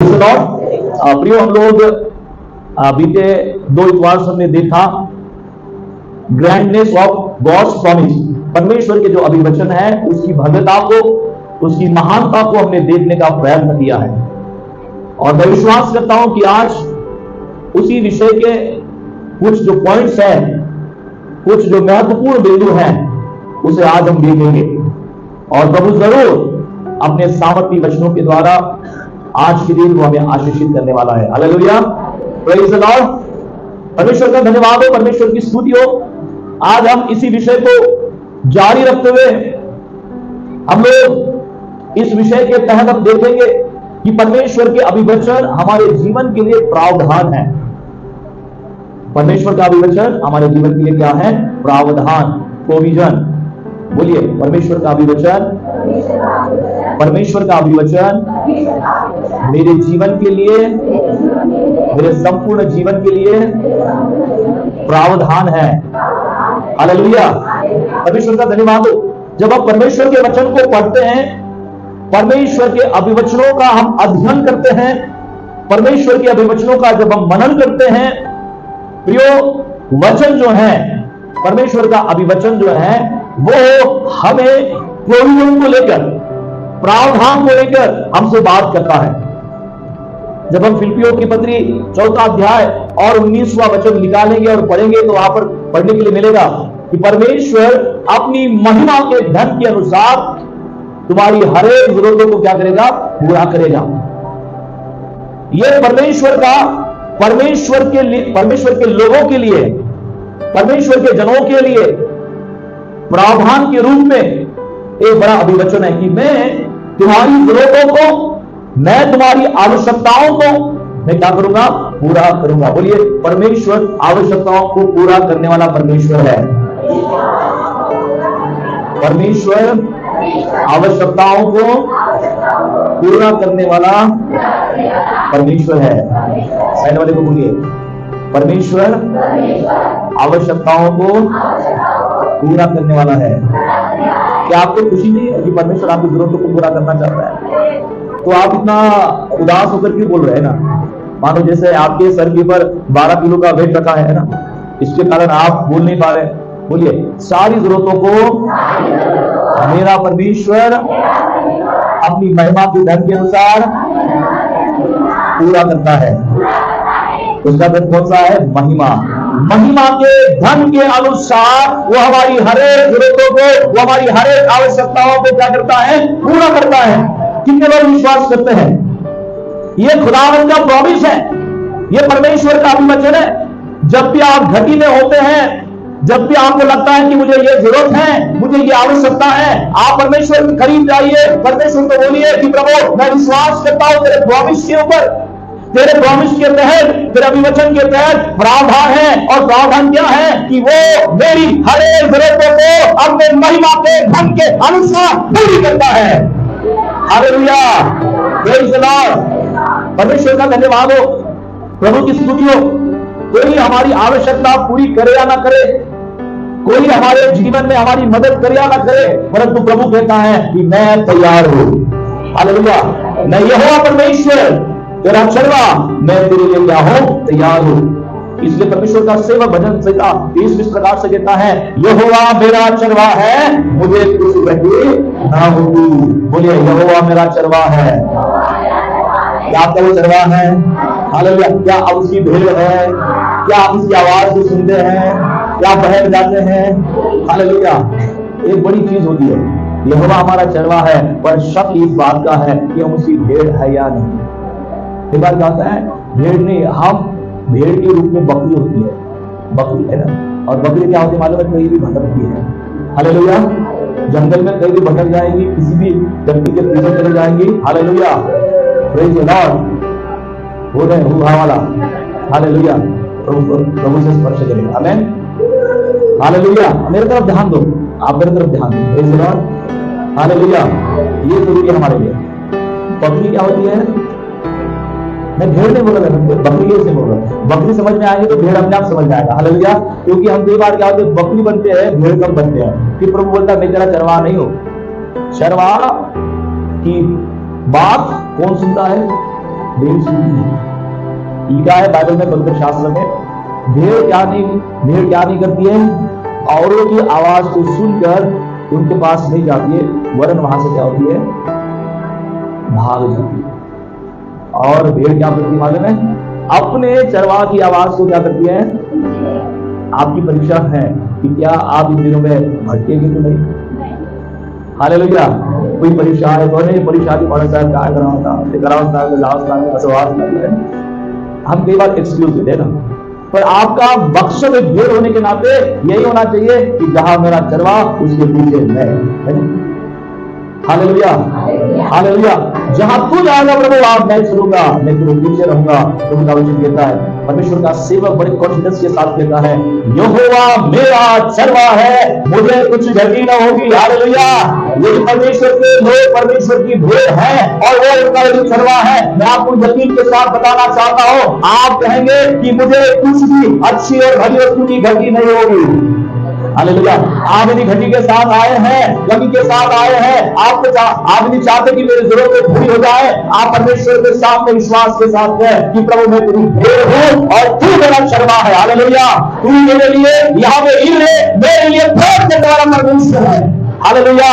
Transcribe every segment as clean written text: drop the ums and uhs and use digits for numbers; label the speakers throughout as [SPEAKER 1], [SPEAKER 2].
[SPEAKER 1] प्रियो, हम लोग बीते 2 इतवार से हमने देखा ग्रैंडनेस ऑफ गॉड्स प्रॉमिस। परमेश्वर के जो अभिवचन है उसकी भव्यता को, उसकी महानता को हमने देखने का प्रयत्न किया है। और मैं विश्वास करता हूं कि आज उसी विषय के कुछ जो पॉइंट्स हैं, कुछ जो महत्वपूर्ण बिंदु हैं, उसे आज हम देखेंगे और प्रभु जरूर अपने सामर्थी वचनों के द्वारा आज के दिन वो हमें आशीषित करने वाला है। Hallelujah, praise the Lord. परमेश्वर का धन्यवाद हो, परमेश्वर की स्तुति हो। आज हम इसी विषय को जारी रखते हुए हम लोग इस विषय के तहत हम देखेंगे कि परमेश्वर के अभिवचन हमारे जीवन के लिए प्रावधान है। परमेश्वर का अभिवचन हमारे जीवन के लिए क्या है? प्रावधान, प्रोविजन। बोलिए, परमेश्वर का अभिवचन, परमेश्वर का अभिवचन मेरे जीवन के लिए, मेरे संपूर्ण जीवन के लिए प्रावधान है। हालेलुया, परमेश्वर का धन्यवाद हो। जब आप परमेश्वर के वचन को पढ़ते हैं, परमेश्वर के अभिवचनों का हम अध्ययन करते हैं, परमेश्वर के अभिवचनों का जब हम मनन करते हैं, प्रियो, वचन जो है, परमेश्वर का अभिवचन जो है, वो हमें प्रोविजन को लेकर, प्रावधान को लेकर हमसे बात करता है। जब हम फिलिपियों की पत्री 4 अध्याय और 19वां वचन निकालेंगे और पढ़ेंगे तो वहां पर पढ़ने के लिए मिलेगा कि परमेश्वर अपनी महिमा के धन के अनुसार तुम्हारी हर एक जरूरतों को क्या करेगा? पूरा करेगा। यह परमेश्वर का, परमेश्वर के लोगों के लिए, परमेश्वर के जनों के लिए प्रावधान के रूप में एक बड़ा अभिवचन है कि मैं तुम्हारी जरूरतों को, मैं तुम्हारी आवश्यकताओं को मैं क्या करूंगा? पूरा करूंगा। बोलिए, परमेश्वर आवश्यकताओं को पूरा करने वाला परमेश्वर है। परमेश्वर आवश्यकताओं को पूरा करने वाला परमेश्वर है। साइड वाले को बोलिए, परमेश्वर आवश्यकताओं को पूरा करने वाला है। क्या आपको खुशी नहीं है कि परमेश्वर आपकी जरूरतों को पूरा करना चाहता है? तो आप इतना उदास होकर क्यों बोल रहे हैं ना? मानो जैसे आपके सर के ऊपर 12 किलो का वेट रखा है ना, इसके कारण आप बोल नहीं पा रहे। बोलिए, सारी जरूरतों को मेरा परमेश्वर अपनी महिमा के धन के अनुसार पूरा करता है। उसका धन कौन सा है? महिमा। महिमा के धन के अनुसार वो हमारी हर एक जरूरतों को, वो हमारी हर एक आवश्यकताओं को क्या करता है? पूरा करता है। कितने लोग विश्वास करते हैं? ये खुदावंद का प्रॉमिस है, ये परमेश्वर का अभिवचन है। जब भी आप घटी में होते हैं, जब भी आपको लगता है कि मुझे ये जरूरत है, मुझे ये आवश्यकता है, आप परमेश्वर के करीब जाइए, परमेश्वर को बोलिए कि प्रभु, मैं विश्वास करता हूं तेरे प्रॉमिस के ऊपर, तेरे प्रॉमिस के तहत, तेरे अभिवचन के तहत प्रावधान है। और प्रावधान क्या है? कि वो मेरी हर एक जरूरतों को अपने महिमा के धन के अनुसार पूरी करता है। Hallelujah, praise the Lord. परमेश्वर का धन्यवाद हो, प्रभु की स्तुति हो। कोई हमारी आवश्यकता पूरी करे या ना करे, कोई हमारे जीवन में हमारी मदद करे या ना करे, परंतु प्रभु कहता है कि मैं तैयार हूं। हालेलुया, मैं यहोवा परमेश्वर तेरा चरवा, मैं तेरे लिए क्या हूं? तैयार हूं। इसलिए परमेश्वर का सेवक भजन संहिता 20 प्रकार से कहता है, यहोवा मेरा चरवा है, मुझे कुछ कमी ना होगी। बोलिए, यहोवा मेरा चरवा है। क्या आपका वो चरवा है? हालेलुया। क्या आप उसकी भेड़ है? क्या आप उसकी आवाज को सुनते हैं? क्या बहक जाते हैं? हालेलुया। एक बड़ी चीज होती है, यहोवा हमारा चरवा है, पर शक इस बात का है कि हम उसकी भेड़ है या नहीं। एक बार क्या होता है, भेड़ नहीं, हम भेड़ के रूप में बकरी होती है, बकरी है ना। और बकरी क्या होती है मालूम है? कहीं भी भटकती है। हालेलुया, जंगल में कहीं भी भटक जाएंगी, किसी भी व्यक्ति के पीछे चले जाएंगी। Hallelujah, praise the Lord. हो रहे हुआ वाला, हालेलुया, प्रभु से स्पर्श करें। आमीन, हालेलुया। मेरे तरफ ध्यान दो, आप मेरे तरफ ध्यान दो। Praise the lord, hallelujah. ये जरूरी है हमारे लिए। बकरी क्या होती है? मैं भेड़ नहीं बोल रहा, बकरी से बोल रहा। बकरी समझ में आएगी तो भेड़ अपने आप समझ जाएगा। हालेलुया। क्योंकि हम कई बार क्या होते हैं, बकरी बनते हैं, भेड़ कब बनते हैं? कि प्रभु बोलता है मैं तेरा चरवाहा नहीं हूं। चरवाहा की बात कौन सुनता है? भेड़ सुनती है। लिखा है बाइबल में, पवित्र शास्त्र में, भेड़ क्या नहीं करती है, औरों की आवाज को सुनकर उनके पास नहीं जाती है, वरन वहां से क्या होती है, भाग जाती है। और भेड़ क्या करती है मालूम है, अपने चरवाह की आवाज को क्या करती है। आपकी परीक्षा है कि क्या आप इन दिनों में भटकेंगे तो नहीं। हालेलुया। कोई परीक्षा है तो नहीं, परीक्षा की बड़ा साहब क्या कराओ, हम कई बार एक्सक्यूज देते हैं ना, पर आपका मकसद एक भेड़ होने के नाते यही होना चाहिए कि जहां मेरा चरवाह उसके पीछे मैं। Hallelujah, hallelujah. जहां तू जाएगा प्रभु आप मैं चलूंगा, मैं तेरे पीछे रहूंगा। प्रभु का वचन कहता है, परमेश्वर का सेवक बड़े कॉन्फिडेंस के साथ कहता है, यहोवा मेरा चरवाह है, मुझे कुछ घटी न होगी। हालेलुया। ये परमेश्वर के लोग परमेश्वर की भेड़ है और वो उनका चरवाह है। मैं आपको यकीन के साथ बताना चाहता हूं, आप कहेंगे कि मुझे कुछ भी अच्छी और भली वस्तु की घटी नहीं होगी। हालेलुया। आप यदि घटी के साथ आए हैं, कमी के साथ आए हैं, आप नहीं चाहते कि मेरी जरूरत पूरी हो जाए, आप परमेश्वर के सामने विश्वास के साथ है कि प्रभु मैं तेरी भेड़ हूं और तू मेरा चरवाह है। हालेलुया। तू मेरे लिए यहाँ पे हीर है, मेरे लिए भेड़ के द्वारा परमेश्वर है। हालेलुया।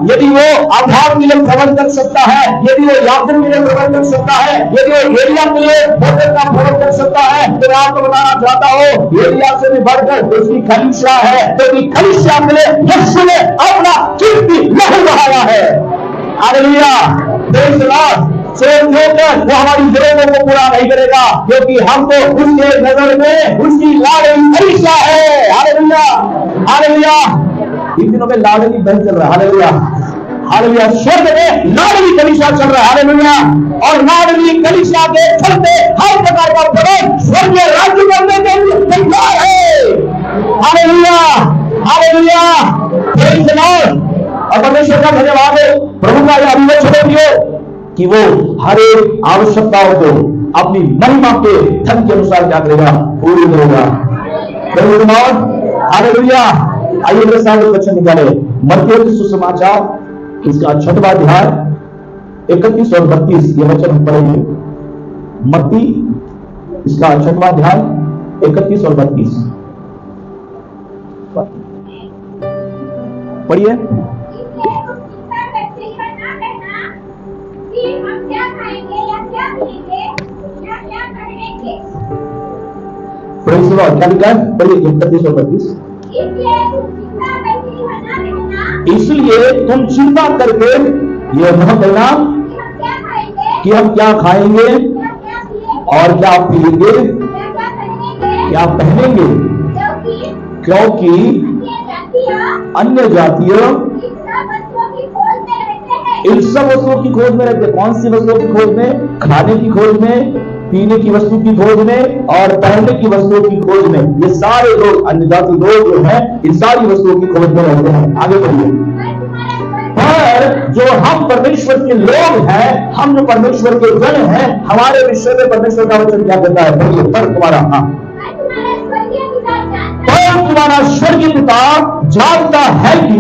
[SPEAKER 1] यदि वो अब्राहम के लिए प्रबंध कर सकता है, यदि वो याकूब के लिए प्रबंध कर सकता है, यदि वो एलिया के लिए भोजन का प्रबंध कर सकता है, तो मैं आपको बताना चाहता हूँ एलिया से भी बढ़कर उसकी खलीसिया है, क्योंकि खलीसिया के लिए यीशु ने अपना कीमती लहू बहाया है। हालेलुया। Praise the Lord. वो हमारी जरूरतों को पूरा नहीं करेगा, क्योंकि हमको उसके नजर में उसकी लाडली खलीसिया है। Hallelujah, hallelujah. इन दिनों में लाडली बहन चल रहा है। Hallelujah, hallelujah. स्वर्ग में लाडली कलीसिया चल रहा है। हालेलुया। और लाडली कलीसिया के चलते हर प्रकार का प्रबंध स्वर्गीय राज्य करने के लिए तैयार है। Hallelujah, hallelujah. Praise the Lord. और परमेश्वर का धन्यवाद है, प्रभु का यह अभिवचन हो कि वो हर एक आवश्यकताओं को अपनी महिमा के धन के अनुसार क्या करेगा, पूरी करेगा। Praise the lord. हालेलुया। आइए मेरे साथ वचन निकाले, मत्ती के सुसमाचार इसका 6वां अध्याय 31 और 32 ये वचन हम पढ़ेंगे। मत्ती इसका 6वां अध्याय 31 और 32 पढ़िए। क्या लिखा है, पढ़िए 31 और 32। इसलिए तुम चिंता करके यह न कहना कि हम क्या खाएंगे और क्या पिएंगे, क्या पहनेंगे, क्योंकि अन्य जातियों इन सब वस्तुओं की खोज में रहते। कौन सी वस्तुओं की खोज में? खाने की खोज में, पीने की वस्तु की खोज में और पहनने की वस्तुओं की खोज में। ये सारे लोग अन्य जाति लोग जो हैं इन सारी वस्तुओं की खोज में रहते हैं। आगे बढ़िए। पर जो हम परमेश्वर के लोग हैं, हम जो परमेश्वर के जन हैं, हमारे विषय में परमेश्वर का वचन क्या कहता है? बढ़िए। पर तुम्हारा तुम्हारा स्वर्गीय पिता जानता है कि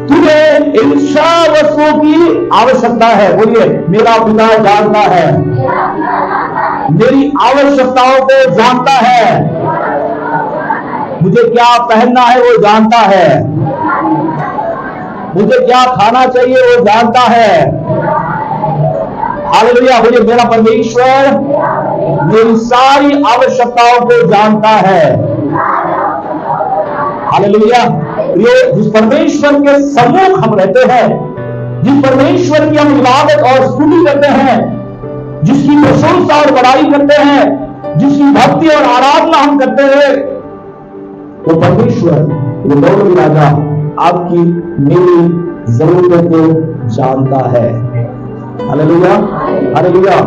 [SPEAKER 1] तुम्हें इन सब वस्तुओं की आवश्यकता है। बोलिए, मेरा पिता जानता है, मेरी आवश्यकताओं को जानता है, मुझे क्या पहनना है वो जानता है, मुझे क्या खाना चाहिए वो जानता है। हालेलुया। बोलिए, मेरा परमेश्वर मेरी सारी आवश्यकताओं को जानता है। हालेलुया। जिस परमेश्वर के सम्मुख हम रहते हैं, जिस परमेश्वर की हम इबादत और स्तुति करते हैं, जिसकी प्रशंसा और बड़ाई करते हैं, जिसकी भक्ति और आराधना हम करते हैं, वो परमेश्वर, वो लौट राजा आपकी मेरी जरूरतों को जानता है। Hallelujah, hallelujah.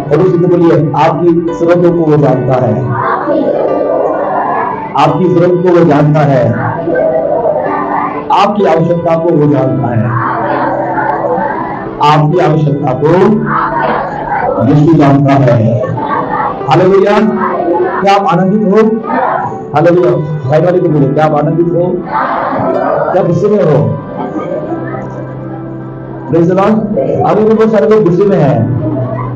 [SPEAKER 1] और उसी को बोलिए, आपकी जरूरतों को वो जानता है, आपकी जरूरत को वो जानता है, आपकी आवश्यकता को वो जानता है। आपकी आवश्यकता को यीशु जानता है। हालेलुया। क्या आप आनंदित हो? हालेलुया। भाई वाले को बोले, क्या आप आनंदित हो? क्या गुस्से में हो? Praise the Lord. अभी भी बहुत सारे लोग गुस्से में हैं,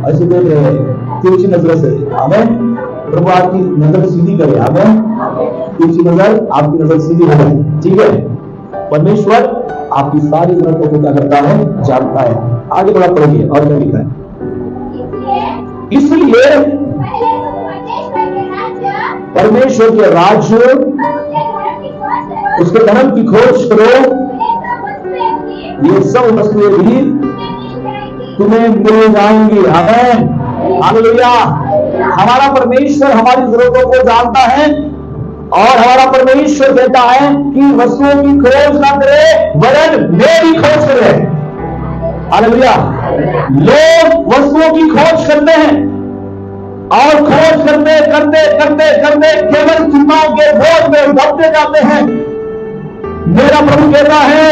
[SPEAKER 1] ऐसे देख रहे हैं तिरछी नजर से। आमीन। प्रभु आपकी नजर सीधी करे। आमीन। तिरछी नजर आपकी नजर सीधी हो, ठीक है। परमेश्वर आपकी सारी जरूरतों को क्या करता है, जानता है। आगे थोड़ा पढ़िए और क्या लिखा है। इसलिए परमेश्वर के राज्य, उसके धर्म की खोज करो, ये सब वस्तुएं भी तुम्हें मिल जाएंगी। आमीन। हालेलुया। हमारा परमेश्वर हमारी जरूरतों को जानता है और हमारा परमेश्वर कहता है कि वस्तुओं की खोज ना करे वरन मेरी खोज करे। हालेलुया। लोग वस्तुओं की खोज करते हैं और खोज करते करते करते करते केवल चिंताओं के बोझ में दबते जाते हैं। मेरा प्रभु कहता है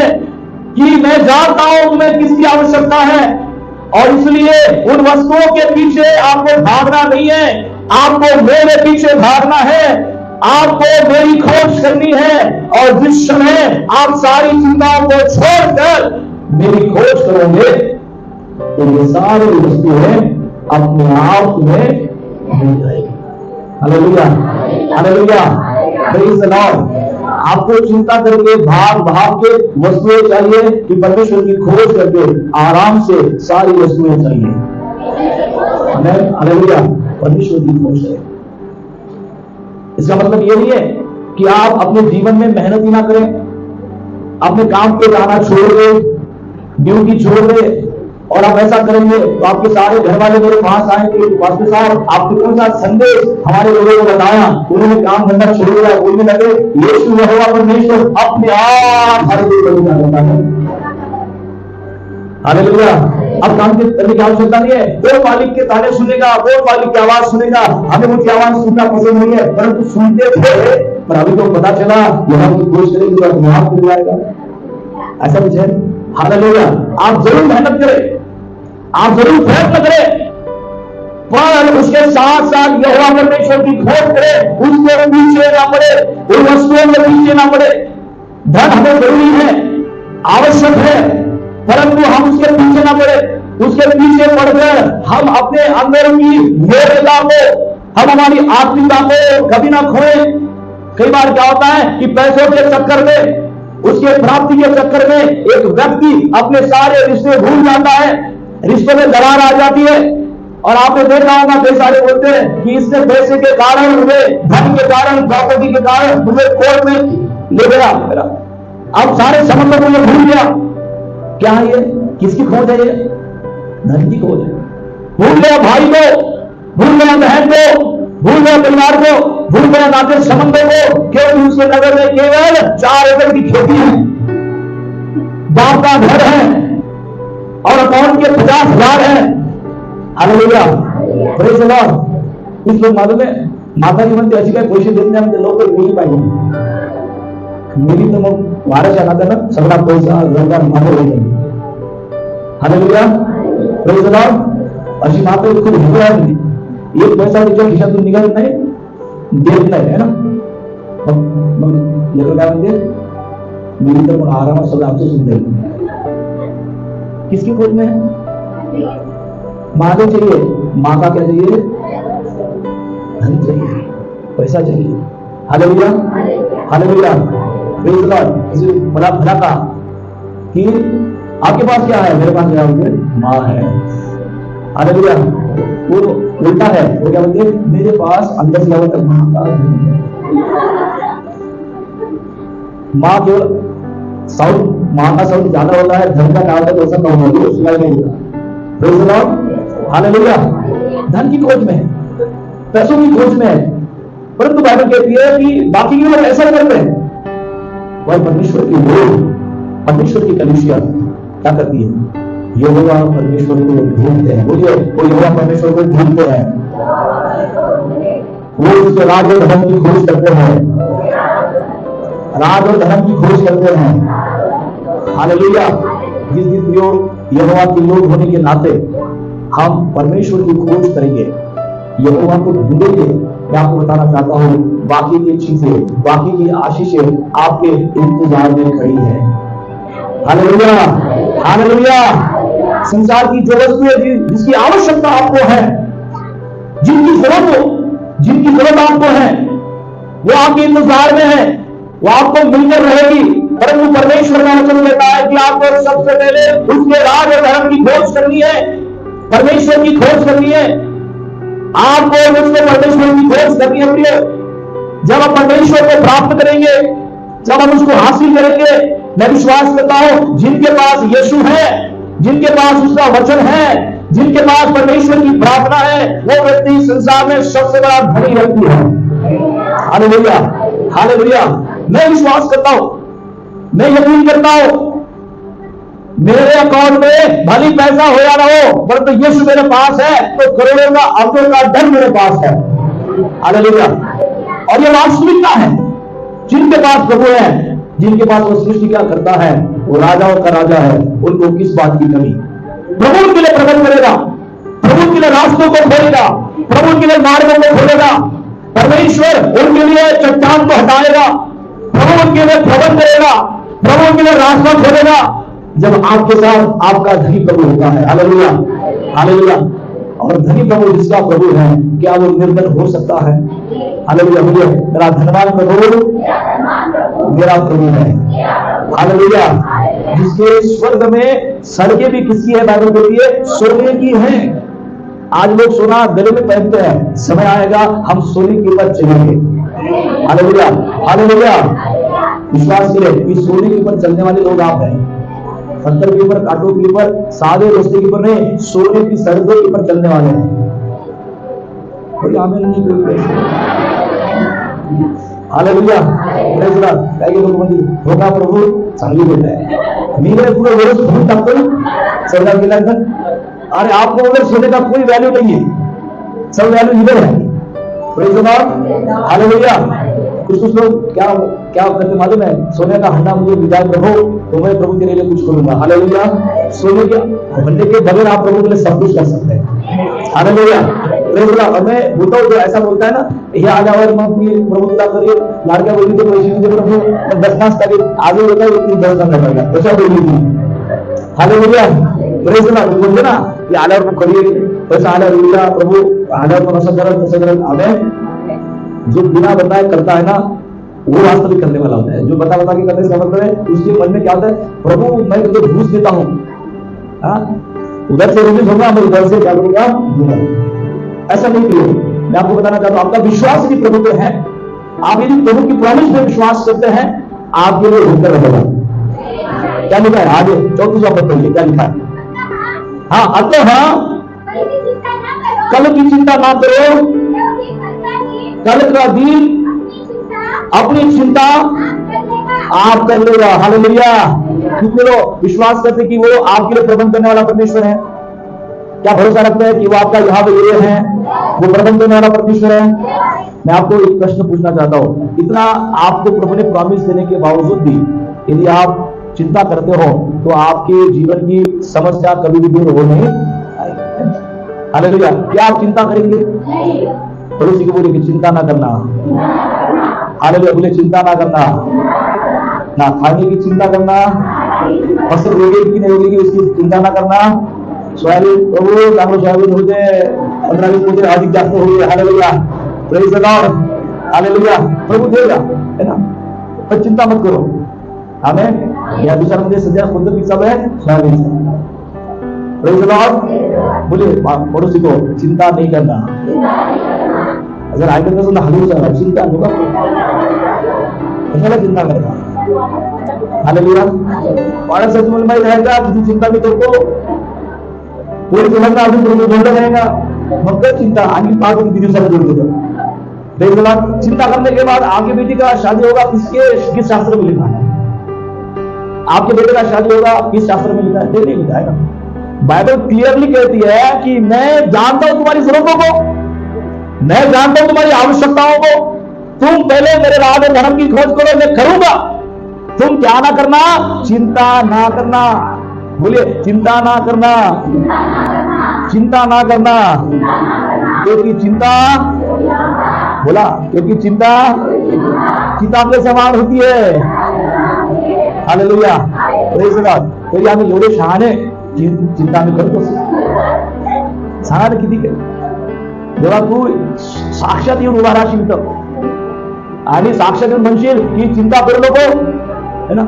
[SPEAKER 1] कि मैं जानता हूं तुम्हें किसकी आवश्यकता है और इसलिए उन वस्तुओं के पीछे आपको भागना नहीं है, आपको मेरे पीछे भागना है, आपको मेरी खोज करनी है। और जिस समय आप सारी चिंताओं को छोड़कर मेरी खोज करोगे तो ये सारी वस्तुएं अपने आप तुम्हें मिल जाएगी। Hallelujah. Hallelujah. Praise the Lord. आपको चिंता करके भाग भाग के वस्तुएं चाहिए कि परमेश्वर की खोज करके आराम से सारी वस्तुएं चाहिए। हालेलुया। परमेश्वर की खोज है। इसका मतलब ये नहीं है कि आप अपने जीवन में मेहनत ही ना करें, अपने काम पे जाना छोड़ दे, ड्यूटी छोड़ दे और आप ऐसा करेंगे तो आपके सारे घर वाले मेरे पास आएंगे, पास्टर साहब आपने कौन सा संदेश हमारे लोगों को बताया, उन्होंने काम धंधा छोड़ दिया, बोलने लगे यीशु यहोवा परमेश्वर अपने आप हर कोई बलिदान करता है। हालेलुया। अब काम करने की आवश्यकता नहीं है। वो मालिक के ताने सुनेगा, वो मालिक की आवाज सुनेगा। हमें उनकी आवाज सुनना पसंद नहीं है, परंतु सुनते थे, पर अभी तो पता चला यहाँ की खोज करेंगे तो अपने आप मिल जाएगा। ऐसा कुछ है। हालेलुया। आप जरूर मेहनत करें, आप जरूर प्रयत्न करें, पर उसके साथ साथ यहोवा परमेश्वर की खोज करें, उसके पीछे ना पड़े, उन वस्तुओं के पीछे ना पड़े। धन हमें जरूरी है, आवश्यक है, परंतु हम उसके पीछे ना पड़े। उसके पीछे पड़कर हम अपने अंदर की योग्यता को, हम हमारी आत्मिकता को कभी ना खोए। कई बार क्या होता है कि पैसों के चक्कर में, उसके प्राप्ति के चक्कर में एक व्यक्ति अपने सारे रिश्ते भूल जाता है, रिश्तों में दरार आ जाती है। और आपने देखा होगा कई सारे बोलते हैं कि इसने पैसे के कारण, मुझे धन के कारण, प्रॉपर्टी के कारण मुझे कोर्ट में ले गया, अब सारे संबंधों को ये भूल गया। क्या है ये? किसकी खोज है? ये धन की खोज है। भूल गया भाई को, भूल गया बहन को, भूल गया परिवार को, भूल गया नाते संबंधों को, क्योंकि उसके नगर में केवल 4 एकड़ की खेती है, बाप का घर है और अकाउंट के 50,000 है। हालेलुया। Praise the Lord. कुछ लोग मालूम है माता जी म्हणते अशी काय पैसे देत नाही, म्हणजे लोक मिली पाहिजे, मिली तर मग वारस येणार ना, सगळा पैसा गंगा मागे होईल। हालेलुया। Praise the Lord. अशी माता खूप भीती आहे, एक पैसा तिच्या खिशातून निघत नाही, देत नाही, है ना। मग लेकर काय म्हणते, मिली तर मग आरामात सगळं आमचं सुन जाईल। किसकी खोज में है? माँ को चाहिए, माँ का क्या चाहिए? धन चाहिए, पैसा चाहिए। Hallelujah. Hallelujah. Praise the Lord. किसी बड़ा भला कहा कि आपके पास क्या है? मेरे पास क्या है? माँ है। हालेलुया। वो उल्टा है, वो क्या बोलते हैं? मेरे पास अंदर से तक माँ का धन है। माँ केवल साउंड, माँ का साउंड ज्यादा होता है, धन का क्या होता है तो ऐसा कम होता है, सुनाई नहीं देता। Praise the lord. हालेलुया। धन की खोज में है, पैसों की खोज में है, परंतु बाइबल कहती है कि बाकी के लोग ऐसा करते हैं। वह परमेश्वर की लोग, परमेश्वर की कलीसिया क्या करती है? यहोवा परमेश्वर को ढूंढते हैं। बोलिए, वो यहोवा परमेश्वर को ढूंढते हैं, वो उसके राज और धर्म की खोज करते हैं, राज और धर्म की खोज करते हैं। हालेलुया। जिस दिन प्रयोग यहोवा के लोग होने के नाते हम परमेश्वर की खोज करेंगे, यहोवा को ढूंढेंगे, मैं आपको बताना चाहता हूं बाकी की चीजें, बाकी की आशीषें आपके इंतजार में खड़ी है। हालेलुया। हालेलुया। संसार की जो वस्तु है जिसकी आवश्यकता आपको है, जिनकी जरूरत आपको है, वो आपके इंतजार में है, वो आपको मिलकर रहेगी। परंतु परमेश्वर का वचन कहता है कि आपको सबसे पहले उसके राज और धर्म की खोज करनी है, परमेश्वर की खोज करनी है। आपको मुझको परमेश्वर की खोज करनी है प्रिय। जब हम परमेश्वर को प्राप्त करेंगे, जब हम उसको हासिल करेंगे, मैं विश्वास करता हूं जिनके पास यीशु है, जिनके पास उसका वचन है, जिनके पास परमेश्वर की प्रार्थना है, वो व्यक्ति संसार में सबसे बड़ा धनी व्यक्ति है। Hallelujah, hallelujah. मैं विश्वास करता हूं, मैं यकीन करता हूं, मेरे अकाउंट में भली पैसा हो या ना हो, परंतु यीशु मेरे पास है तो करोड़ों का अरबों का धन मेरे पास है। हालेलुया। और ये वास्तविकता है। जिनके पास प्रभु है, जिनके पास वो सृष्टि क्या करता है, वो राजाओं का राजा है, उनको किस बात की कमी। प्रभु उनके लिए प्रबंध करेगा, प्रभु उनके लिए रास्तों को खोलेगा, प्रभु उनके लिए मार्गों को खोलेगा। परमेश्वर उनके लिए चट्टान को हटाएगा, प्रभु उनके लिए प्रबंध करेगा, प्रभु उनके लिए रास्ता खोलेगा। जब आपके साथ आपका धनी प्रभु होता है। Hallelujah, hallelujah. और धनी प्रभु जिसका प्रभु है, क्या वो निर्धन हो सकता है? हालेलुया। मुझे मेरा धनवान प्रभु मेरा प्रभु है। हालेलुया। जिसके स्वर्ग में सड़कें भी किसकी है? बाइबल कहती है सोने की है। आज लोग सोना गले में पहनते हैं, समय आएगा हम सोने के ऊपर चलेंगे। Hallelujah, hallelujah. विश्वास करें कि सोने के ऊपर चलने वाले लोग आप हैं। पत्थर के ऊपर, कांटों के ऊपर, सादे रास्ते के ऊपर नहीं, सोने की सड़कों के ऊपर चलने वाले हैं। कोई आमीन नहीं बोलते। Hallelujah, praise the Lord. काही लोक म्हणजे होगा प्रभू चांगली गोष्ट आहे, मी काय पुढे वरच घेऊन टाकतो सौदा केल्यानंतर। अरे आपको उधर सोने का कोई वैल्यू नहीं है, सब वैल्यू इधर है। Praise the lord, hallelujah. कुछ लोग क्या क्या करते मालूम है? सोने का हंडा मुझे विदाई प्रभु, तो मैं प्रभु के लिए कुछ करूंगा। हालेलुया। सोने के हंडे के बगैर आप प्रभु के लिए सब कुछ कर सकते हैं। हालेलुया। और मैं बोलता हूँ जो ऐसा बोलता है ना, ये आ जाओ मग प्रभु तुला करिए लाडक्या बोलली तो पैसे दे प्रभु, पण 10 तास तरी आगे होता है इतनी 10 तास लगेगा, ऐसा बोलली थी। Hallelujah, praise the Lord. बोलते ना कि आल्यावर मग करिए, पैसा आल्यावर प्रभु आल्यावर मग असं करा तसं करा। हमें जो बिना बताए करता है ना, वो वास्तविक करने वाला होता है। जो बता के करने से मतलब है उसके मन में क्या होता है? प्रभु मैं तुझे घूस देता हूं, उधर से रिलीज होगा, मैं उधर से क्या करूंगा दूंगा। ऐसा नहीं करो। मैं आपको बताना चाहता हूं, आपका विश्वास यदि प्रभु पे है, आप यदि प्रभु की प्रॉमिस पे विश्वास करते हैं, आपके लिए बेहतर रहेगा। क्या लिखा है आगे 34वां पद पढ़िए, क्या लिखा है? हाँ, अतः कल की चिंता ना करो, कल का दिन अपनी चिंता आप कर लेगा। हालेलुया। कितने लोग विश्वास करते कि वो आपके लिए प्रबंध करने वाला परमेश्वर है? क्या भरोसा रखते हैं कि वो आपका यहाँ ये है, वो प्रबंध करने वाला परमेश्वर है? मैं आपको एक प्रश्न पूछना चाहता हूँ, इतना आपको प्रभु ने प्रॉमिस देने के बावजूद भी यदि आप चिंता करते हो तो आपके जीवन की समस्या कभी भी दूर हो नहीं आएगी। हालेलुया। क्या आप चिंता करेंगे? पड़ोसी को बोले कि चिंता ना करना। हालेलुया। बोले चिंता ना करना, ना खाने की चिंता करना, फसल होगी कि नहीं होगी उसकी चिंता ना करना। सोयाबीन प्रभु चांगलं सोयाबीन होते 15-20 पोते अधिक जास्त होईल। Hallelujah, praise the lord, hallelujah. प्रभू देगा, है ना? पर चिंता मत करो। हमें या विचारामध्ये सध्या कोणतं पीक चालू आहे? सोयाबीन। Praise the Lord. बोले पड़ोसी को चिंता नहीं करना। अगर ऐकत नसेल तर हलवू सांगा, चिंता नका करू, कशाला चिंता करता? हालेलुया। बाळासाहेब तुम्हाला माहित आहे का किती चिंता मी करतो? कोणी तुम्हाला अजून जोडलं नाही का? मग काय चिंता? आणखी 5 किती दिवसाला जोडतो? Praise the Lord. चिंता करने के बाद आपके बेटी का शादी होगा, किस शास्त्र में लिखा है? आपके बेटे का शादी होगा किस शास्त्र में लिखा है? नहीं लिखा है ना। बाइबल क्लियरली कहती है कि मैं जानता हूं तुम्हारी जरूरतों को, मैं जानता हूं तुम्हारी आवश्यकताओं को। तुम पहले मेरे राज और धर्म की खोज करो, मैं करूंगा। तुम क्या ना करना? चिंता ना करना। बोलिए चिंता ना करना, चिंता ना करना। क्योंकि चिंता, बोला क्योंकि चिंता चिता के समान होती है। Hallelujah, praise the Lord. तरी आम्ही एवढे शहाणे चिंता में करतोस सांगा किती काय जेव्हा तू साक्षात येऊन उभा राहशील तर आणि साक्षात येऊन म्हणशील की चिंता करू नको है ना,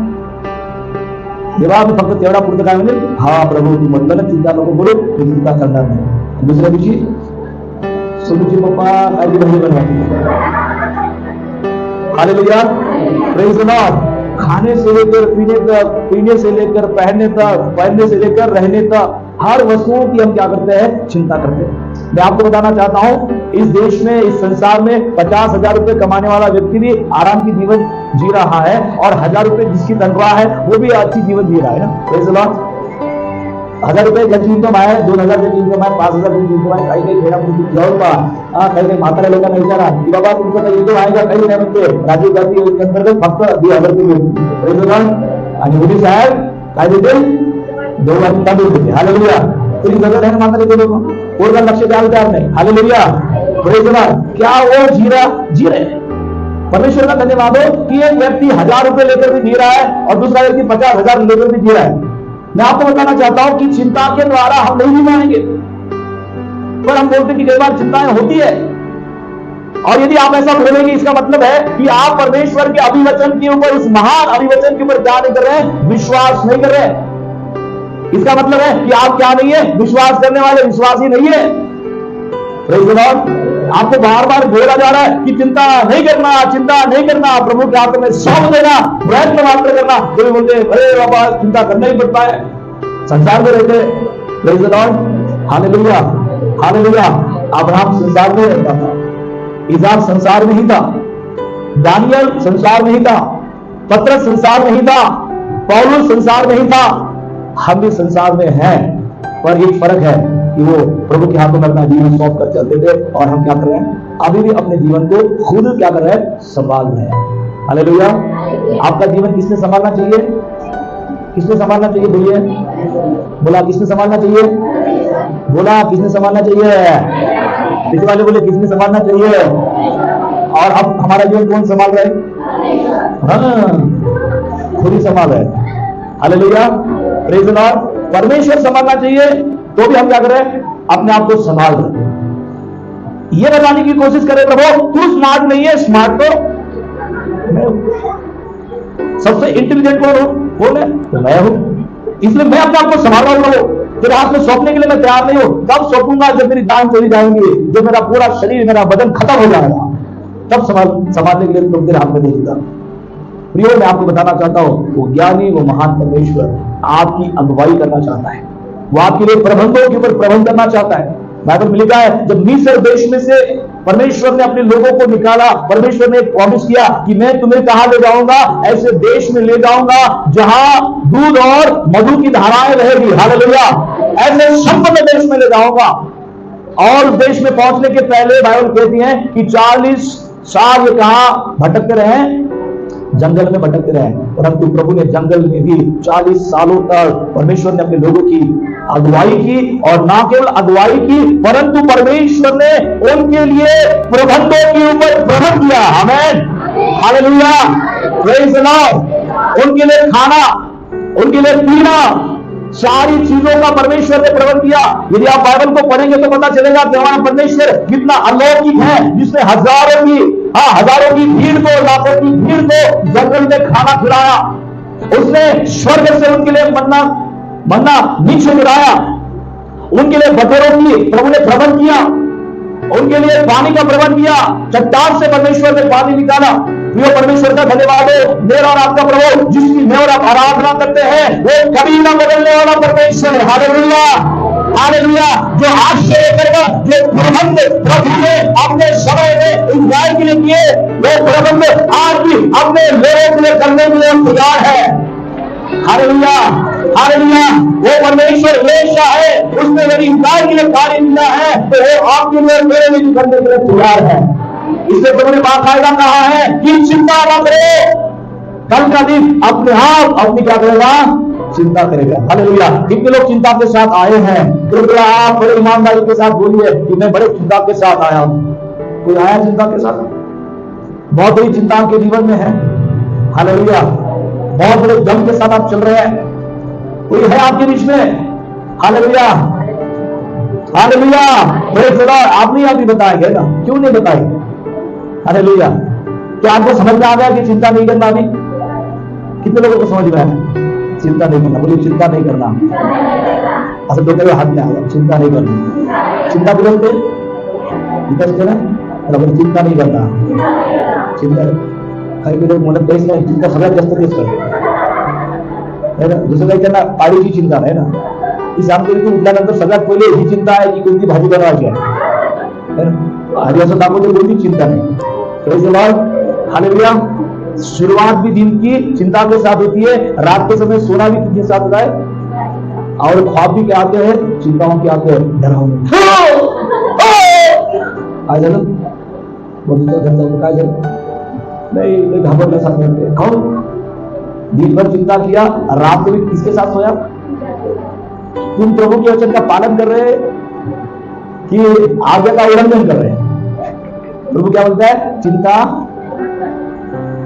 [SPEAKER 1] तेव्हा मी फक्त तेवढा पुरतं काय म्हणेल, हा प्रभू तू म्हटलं ना चिंता नको करू, मी चिंता करणार नाही. दुसऱ्या दिवशी सोनूची पप्पा काहीतरी भाजी बनवायची. Hallelujah, praise the Lord. खाने से लेकर पीने से लेकर पहनने से लेकर रहने तक हर वस्तुओं की हम क्या करते हैं, चिंता करते हैं. मैं आपको बताना चाहता हूं, इस देश में, इस संसार में 50,000 रुपए कमाने वाला व्यक्ति भी आराम की जीवन जी रहा है और 1,000 रुपए जिसकी तनख्वाह है वो भी अच्छी जीवन जी रहा है ना. Praise the Lord. 1,000 रुपये ज्याची इन्कम आहे, 2,000 ज्याची इन्कम आहे, 5,000 ज्याची इन्कम आहे. काही काही खेळापुरती जाऊन पहा, काही म्हाताऱ्या लोकांना विचारा की बाबा तुमचं काही इन्कम आहे का, काही नाही म्हणते. राजीव गांधी अंतर्गत फक्त 2,000 रुपये प्रेज द लॉर्ड. आणि मोदी साहेब काय देते, 2,000 तांदूळ देते. हालेलुया. तरी जगत आहे ना म्हातारे लोक, कोणाला लक्ष द्यायला तयार नाही. Hallelujah, praise the Lord. क्या वो जी रहे हैं. परमेश्वर का धन्यवाद हो कि एक व्यक्ति 1,000 रुपए लेकर भी जी रहा है और दूसरा व्यक्ति 50,000 लेकर भी जी रहा है. मैं आपको बताना चाहता हूं कि चिंता के द्वारा हम नहीं जी पाएंगे, पर हम बोलते कि कई बार चिंताएं होती है. और यदि आप ऐसा बोलेंगे इसका मतलब है कि आप परमेश्वर के अभिवचन के ऊपर, उस महान अभिवचन के ऊपर क्या नहीं कर रहे हैं, विश्वास नहीं कर रहे हैं. इसका मतलब है कि आप क्या नहीं है, विश्वास करने वाले विश्वासी नहीं है. Praise the Lord. आपको बार बार बोला जा रहा है कि चिंता नहीं करना, चिंता नहीं करना, प्रभु के हाथ में सौंप देना, प्रयत्न मात्र करना. कोई बोलते अरे बाबा चिंता करना ही पड़ता है, संसार में रहते. Praise the lord. Hallelujah, hallelujah. Abraham संसार में रहता था, इसाक संसार में ही था, दानियल संसार में ही था, पतरस संसार में ही था, पौलुस संसार में ही था. हम भी संसार में हैं, पर एक फर्क है कि वो प्रभु के हाथों में अपना जीवन सौंप कर चलते थे और हम क्या कर रहे हैं, अभी भी अपने जीवन को खुद क्या कर रहे हैं, संभाल रहे हैं. हालेलुया. आपका जीवन किसने संभालना चाहिए, किसने संभालना चाहिए, बोलिए. बोला किसने संभालना चाहिए, बोला किसने संभालना चाहिए. पीछे वाले बोले किसने संभालना चाहिए. और अब हमारा जीवन कौन संभाल रहे हैं, हाँ खुद ही संभाल रहे हैं. Hallelujah, praise the Lord. परमेश्वर संभालना चाहिए तो भी हम क्या करें, अपने आप को संभाल रहे. ये बताने की कोशिश करें प्रभु तू स्मार्ट नहीं है, स्मार्ट तो मैं हूं. सबसे इंटेलिजेंट कौन है, तो मैं हूं. इसलिए मैं अपने आप को संभाल रहा हूं. तेरे हाथ में सौंपने के लिए मैं तैयार नहीं हूं. कब सौंपूंगा, जब मेरी जान चली जाएंगी, जब मेरा पूरा शरीर, मेरा बदन खत्म हो जाएगा, तब संभालने के लिए तुम तेरे हाथ में नहीं दूंगा. प्रियो, मैं आपको बताना चाहता हूं, वो ज्ञानी, वो महान परमेश्वर आपकी अगुवाई करना चाहता है. वो आपके लिए प्रबंधों के ऊपर प्रबंध करना चाहता है. बाइबल में लिखा है जब मिस्र देश में से परमेश्वर ने अपने लोगों को निकाला, परमेश्वर ने एक प्रॉमिस किया कि मैं तुम्हें कहां ले जाऊंगा, ऐसे देश में ले जाऊंगा जहां दूध और मधु की धाराएं रहेगी. हालेलुया. ऐसे संपन्न देश में ले जाऊंगा. और उस देश में पहुंचने के पहले बाइबल कहती है कि 40 साल ये कहां भटकते रहे, जंगल में भटकते रहे. परंतु प्रभु ने जंगल में भी 40 सालों तक परमेश्वर ने अपने लोगों की अगुवाई की. और ना केवल अगुवाई की, परंतु परमेश्वर ने उनके लिए प्रबंधों के ऊपर प्रबंध किया. आमीन, हालेलुया, प्रेज़ द लॉर्ड. उनके लिए खाना, उनके लिए पीना, सारी चीजों का परमेश्वर ने प्रबंध किया. यदि आप बाइबल को पढ़ेंगे तो पता चलेगा कि हमारा परमेश्वर कितना अलौकिक है, जिसने हजारों की भीड़ को, लाखों की भीड़ को जंगल में खाना खिलाया. उसने स्वर्ग से उनके लिए मन्ना नीचे गिराया. उनके लिए बटेरों की प्रभु ने प्रबंध किया. उनके लिए पानी का प्रबंध किया. चट्टान से परमेश्वर ने पानी निकाला. प्रिय परमेश्वर का धन्यवाद हो. मेरा और आपका प्रभु जिसकी मैं और आप आराधना करते हैं, वो कभी ना बदलने वाला परमेश्वर है. Hallelujah, hallelujah. जो आज से लेकर जो प्रबंध प्रभु ने अपने समय में इज़राइल के लिए किए, वो प्रबंध आज भी अपने लोगों के लिए करने के लिए तैयार है. Hallelujah, hallelujah. वो परमेश्वर हमेशा है, उसने यदि इज़राइल के लिए कार्य किया है तो वो आपके लिए, मेरे लिए करने के लिए तैयार है. इसलिए प्रभु ने बाकायदा कहा है कि चिंता न करो, कल का दिन अपने आप अपनी क्या करेगा, चिंता करेगा. हालेलुया. कितने लोग चिंता के साथ आए हैं, कृपया आप बड़े ईमानदारी के साथ बोलिए कि मैं बड़े चिंता के साथ आया हूं. कोई आया चिंता के साथ, बहुत बड़ी चिंता के जीवन में है. हालेलुया. बहुत बड़े दम के साथ आप चल रहे हैं. कोई है आपके बीच में hallelujah, hallelujah, praise the Lord. आप नहीं अभी बताएंगे ना, क्यों नहीं बताएंगे? हालेलुया। क्या आपको समझ में आ गया कि चिंता नहीं करना? अभी कितने लोगों को समझ में आया? चिंता नहीं करना, बोलिए चिंता नहीं करना। अच्छा दो करो हाथ में आ गया, चिंता नहीं करना। चिंता बिगड़ते ना, बोले चिंता नहीं करना। चिंता काही काही लोक म्हणत काहीच नाही, चिंता सगळ्यात जास्त तेच करते है ना। दुसरं काही त्यांना पाळीची चिंता नाही ना, की सांगते की उठल्यानंतर सगळ्यात पहिले ही चिंता आहे की कोणती भाजी बनवायची आहे, आधी असं दाखवते कोणती चिंता नहीं। Praise the lord, hallelujah. शुरुआत भी दिन की चिंता के साथ होती है, रात के समय सोना भी किसके साथ होता है, और ख्वाब भी क्या आते हैं, चिंताओं के आते हैं, डरावने। काय झालं? बघितलं घरचं काय झालं? नहीं घाबरल्यासारखं करते। कौन? दिन भर चिंता किया, रात में किसके साथ सोया? तुम प्रभु के वचन का पालन कर रहे हैं कि आज्ञा का उल्लंघन कर रहे हैं? प्रभु क्या बोलता है? चिंता,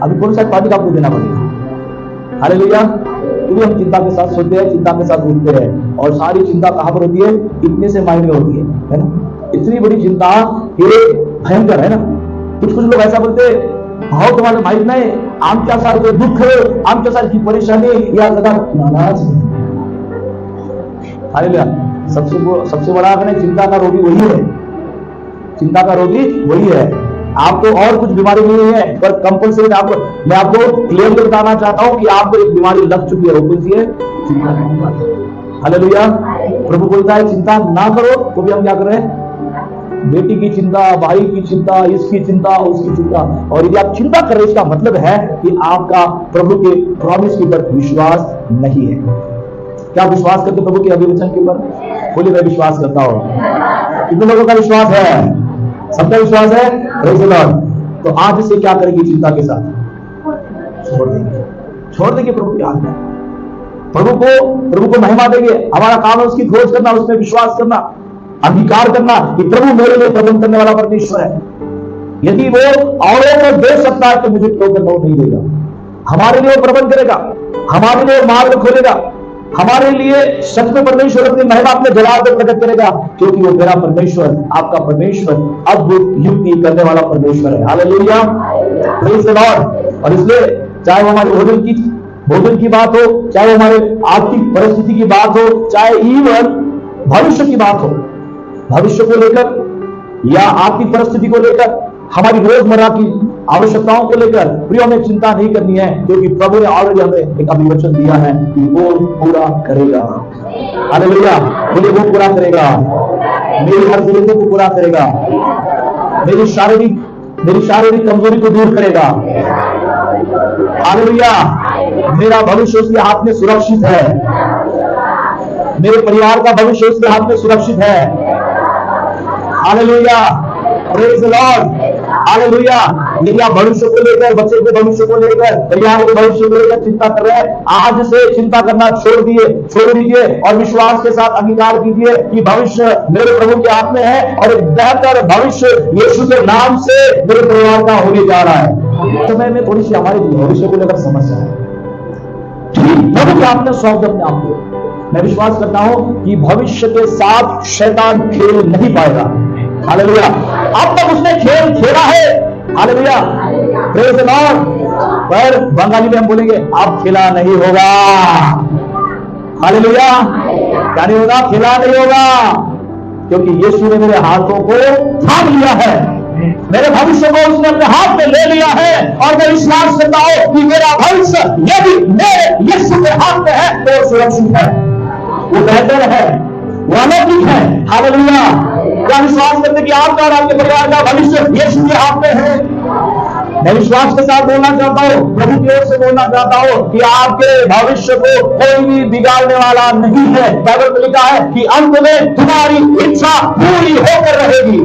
[SPEAKER 1] अभी कौन सा टॉपिक आपको देना पड़ेगा। हालेलुया। क्योंकि हम चिंता के साथ सोते हैं, चिंता के साथ उठते हैं, और सारी चिंता कहां पर होती है? इतने से माइंड में होती है ना। इतनी बड़ी चिंता ये भयंकर है ना। कुछ कुछ लोग ऐसा बोलते हैं, भाव तुम्हाला माहित नाही, आमच्यासारखं दुःख, आमच्यासारखी परेशानी या जगात नाराज। हालेलुया। सबसे बड़ा चिंता का रोगी वही है, चिंता का रोगी वही है। आपको और कुछ बीमारी नहीं है, पर कंपल्सरी मैं आपको क्लियर बताना चाहता हूं कि आपको एक बीमारी लग चुकी है। वो कौन सी है? चिंता। हालेलुया। प्रभु बोलता है चिंता ना करो, तो भी हम क्या कर रहे हैं? बेटी की चिंता, भाई की चिंता, इसकी चिंता, उसकी चिंता। और यदि आप चिंता कर रहे हैं, इसका मतलब है कि आपका प्रभु के प्रॉमिस के ऊपर विश्वास नहीं है। क्या विश्वास करते प्रभु के अभिवचन के ऊपर? बोलिए मैं विश्वास करता हूं। कितने लोगों का विश्वास है? सबका विश्वास है। Praise the Lord. तो आज से क्या करेंगे? चिंता के साथ छोड़ देंगे, छोड़ देंगे प्रभु की आज्ञा। प्रभु को महिमा देंगे। हमारा काम है उसकी खोज करना, उसमें विश्वास करना, अंगीकार करना कि प्रभु मेरे लिए प्रबंध करने वाला परमेश्वर है। यदि वो औरों को दे सकता है तो मुझे क्यों करना नहीं देगा? हमारे लिए वो प्रबंध करेगा, हमारे लिए मार्ग खोलेगा, हमारे लिए सच में परमेश्वर अपनी महिमा अपने जलाल को प्रकट करेगा, क्योंकि वो मेरा परमेश्वर, आपका परमेश्वर अद्भुत युक्ति करने वाला परमेश्वर है। Hallelujah, praise the Lord. और इसलिए चाहे वो हमारे भोजन की बात हो, चाहे वो हमारे आर्थिक परिस्थिति की बात हो, चाहे इवन भविष्य की बात हो, भविष्य को लेकर या आर्थिक परिस्थिति को लेकर, हमारी रोजमर्रा की आवश्यकताओं को लेकर प्रियो में चिंता नहीं करनी है, क्योंकि प्रभु ने ऑलरेडी हमें एक अभिवचन दिया है कि वो पूरा करेगा। हालेलुया। बोलिए वो पूरा करेगा, मेरी हर जरूरतों को पूरा करेगा, मेरी शारीरिक कमजोरी को दूर करेगा। हालेलुया। मेरा भविष्य उसके हाथ में सुरक्षित है, मेरे परिवार का भविष्य उसके हाथ में सुरक्षित है। Hallelujah, praise the lord, hallelujah. यदि आप भविष्य को लेकर, बच्चे के भविष्य को लेकर, परिवार के भविष्य को लेकर चिंता कर रहे हैं, आज से चिंता करना छोड़ दीजिए और विश्वास के साथ अंगीकार कीजिए कि भविष्य मेरे प्रभु के हाथ में है, और एक बेहतर भविष्य यीशु के नाम से मेरे परिवार का होने जा रहा है। समय में थोड़ी सी हमारे भविष्य को लेकर समस्या है, प्रभु के हाथ में सौंप अपने आप को। मैं विश्वास करता हूं कि भविष्य के साथ शैतान खेल नहीं पाएगा। हालेलुया। अब तक उसने खेल खेला है। Hallelujah, praise the Lord. पर बंगाली में हम बोलेंगे अब खेला नहीं होगा। हालेलुया। क्या नहीं होगा? खेला नहीं होगा, क्योंकि यीशु ने मेरे हाथों को थाम लिया है, मेरे भविष्य को उसने अपने हाथ में ले लिया है। और मैं विश्वास करता हूं कि मेरा भविष्य यदि मेरे यीशु के हाथ में है तो सुरक्षित है, वो बेहतर है, वो अलौकिक है। हालेलुया। क्या विश्वास करते कि आपका और आपके परिवार का भविष्य यीशु के हाथ में है? मैं विश्वास के साथ बोलना चाहता हूं, प्रभु की ओर से बोलना चाहता हूं कि आपके भविष्य को कोई भी बिगाड़ने वाला नहीं है। बाइबल में लिखा है कि अंत में तुम्हारी इच्छा पूरी होकर रहेगी।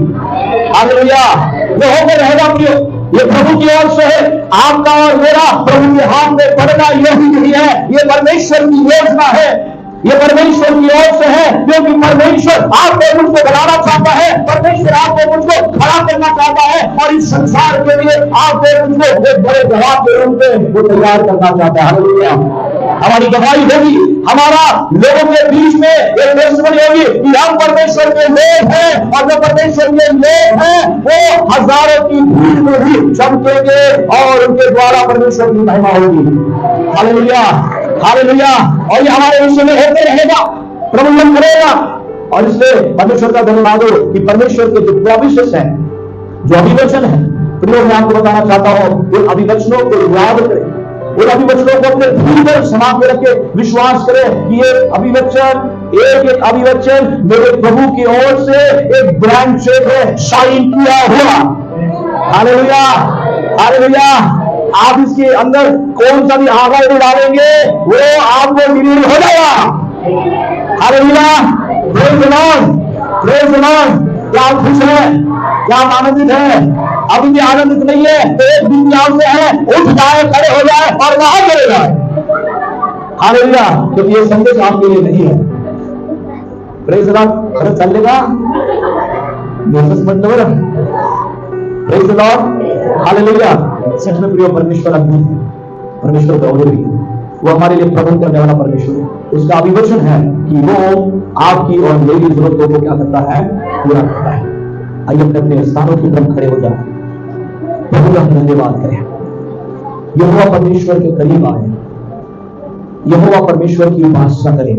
[SPEAKER 1] हालेलुया। वो होकर रहेगा क्यों? ये प्रभु की ओर से है। आपका और मेरा प्रभु के हाथ में पड़ना यही नहीं है, ये परमेश्वर की योजना है, ये परमेश्वर की ओर से है, क्योंकि परमेश्वर आपको मुझको बनाना चाहता है, परमेश्वर आपको मुझको खड़ा करना चाहता है, और इस संसार के लिए आपको मुझको एक बड़े जवाब के रूप में वो तैयार करना चाहता है। हालेलुया। हमारी गवाही होगी, हमारा लोगों के बीच में एक टेस्टिमनी होगी कि हम परमेश्वर के लोग हैं, और जो परमेश्वर के लोग हैं वो हजारों की भीड़ में भी चमकेंगे और उनके द्वारा परमेश्वर की महिमा होगी। Hallelujah, hallelujah. और ये हमारे विषय में होते रहेगा, प्रबंधन करेगा। और इसलिए परमेश्वर का धन्यवाद हो कि परमेश्वर के जो प्रॉमिसेस हैं, जो अभिवचन है, प्रियो मैं आपको बताना चाहता हूं, उन अभिवचनों को याद करें, उन अभिवचनों को अपने भीतर समा के रखे, विश्वास करें कि ये अभिवचन, एक एक अभिवचन मेरे प्रभु की ओर से एक ब्रांड शेप है, शाइन किया हुआ। Hallelujah, hallelujah. आप इसके अंदर कौन सा भी आगा डालेंगे वो आपको विलीन हो जाएगा। Hallelujah, praise the Lord, praise the Lord. क्या आप खुश हैं? क्या आप आनंदित हैं? अभी भी आनंदित नहीं है तो एक दिन यहाँ से है, उठ जाए, खड़े हो जाए और वहां चले जाए। हालेलुया, क्योंकि ये संदेश आपके लिए नहीं है। Praise the lord. खरं चाललेगा येसच म्हटलं बरं। Praise the lord, hallelujah. सच में प्रिय परमेश्वर अद्भुत है, परमेश्वर गौरवी है, वो हमारे लिए प्रबंध करने वाला परमेश्वर है। उसका अभिवचन है कि वो आपकी और मेरी जरूरतों को क्या करता है, पूरा करता है। आइए अपने अपने स्थानों की तरफ खड़े हो जाए, प्रभु का धन्यवाद करें। यहोवा परमेश्वर के करीब आए, यहोवा परमेश्वर की उपासना करें।